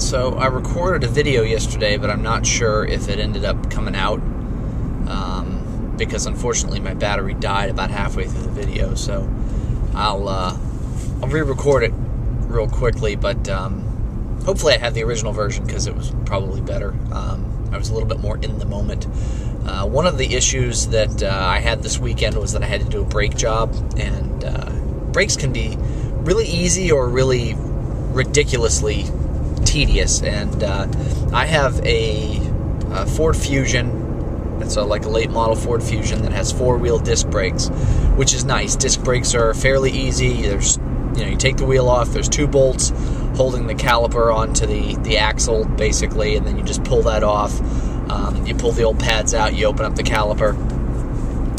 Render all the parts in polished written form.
So I recorded a video yesterday, but I'm not sure if it ended up coming out because unfortunately my battery died about halfway through the video. So I'll re-record it real quickly, but hopefully I have the original version because it was probably better. I was a little bit more in the moment. One of the issues that I had this weekend was that I had to do a brake job, and brakes can be really easy or really ridiculously tedious. And I have a Ford Fusion. It's like a late model Ford Fusion that has four-wheel disc brakes, which is nice. Disc brakes are fairly easy. There's, you take the wheel off. There's two bolts holding the caliper onto the axle, basically, and then you just pull that off. You pull the old pads out. You open up the caliper,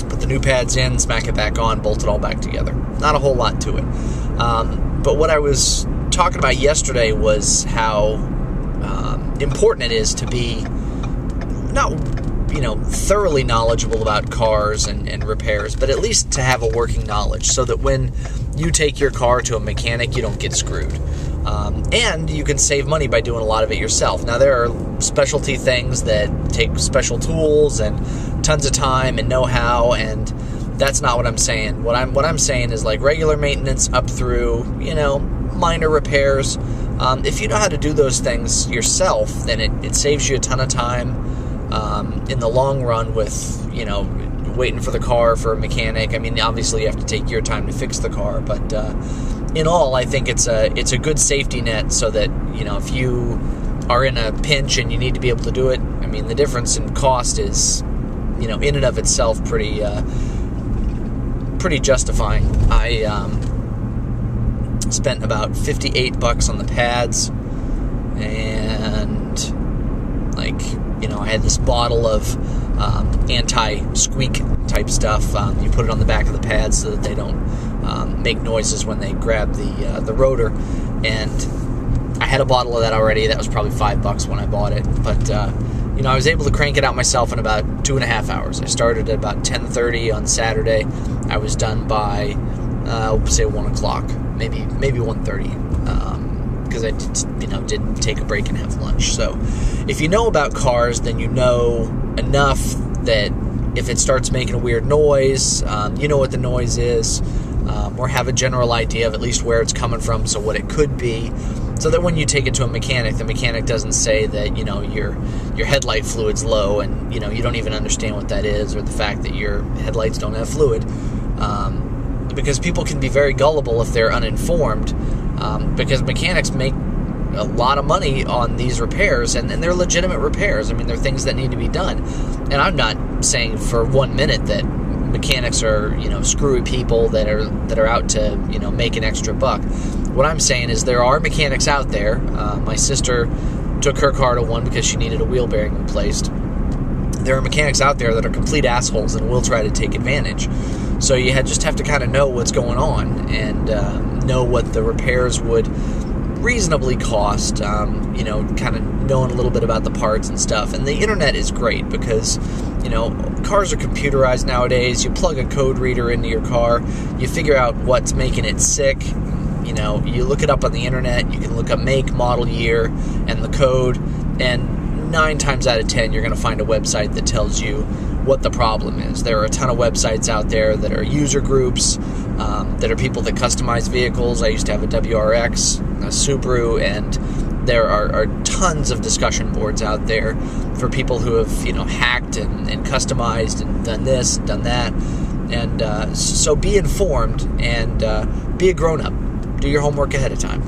put the new pads in, smack it back on, bolt it all back together. Not a whole lot to it. But what I was talking about yesterday was how important it is to be not thoroughly knowledgeable about cars and repairs, but at least to have a working knowledge so that when you take your car to a mechanic, you don't get screwed. And you can save money by doing a lot of it yourself. Now, there are specialty things that take special tools and tons of time and know-how, and that's not what I'm saying. What I'm saying is like regular maintenance up through, minor repairs. If you know how to do those things yourself, then it saves you a ton of time in the long run with, waiting for the car for a mechanic. I mean, obviously you have to take your time to fix the car, but in all, I think it's a good safety net so that, if you are in a pinch and you need to be able to do it, I mean, the difference in cost is, in and of itself pretty justifying. I spent about $58 on the pads, and I had this bottle of anti-squeak type stuff. You put it on the back of the pads so that they don't make noises when they grab the rotor. And I had a bottle of that already. That was probably $5 when I bought it. But I was able to crank it out myself in about 2.5 hours. I started at about 10:30 on Saturday. I was done by say 1 o'clock, maybe 1:30. Because I didn't take a break and have lunch. So if you know about cars, then you know enough that if it starts making a weird noise, you know what the noise is, or have a general idea of at least where it's coming from, so what it could be, so that when you take it to a mechanic, the mechanic doesn't say that your headlight fluid's low and you don't even understand what that is, or the fact that your headlights don't have fluid, because people can be very gullible if they're uninformed. Because mechanics make a lot of money on these repairs, and they're legitimate repairs. I mean, they're things that need to be done. And I'm not saying for 1 minute that mechanics are, screwy people that are out to, make an extra buck. What I'm saying is there are mechanics out there. My sister took her car to one because she needed a wheel bearing replaced. There are mechanics out there that are complete assholes and will try to take advantage. So you just have to kind of know what's going on and know what the repairs would reasonably cost, kind of knowing a little bit about the parts and stuff. And the internet is great because, cars are computerized nowadays. You plug a code reader into your car, you figure out what's making it sick. You look it up on the internet, you can look up make, model, year, and the code, and 9 times out of 10, you're going to find a website that tells you what the problem is. There are a ton of websites out there that are user groups, that are people that customize vehicles. I used to have a WRX, a Subaru, and there are tons of discussion boards out there for people who have, hacked and customized and done this, done that. And so be informed and be a grown-up. Do your homework ahead of time.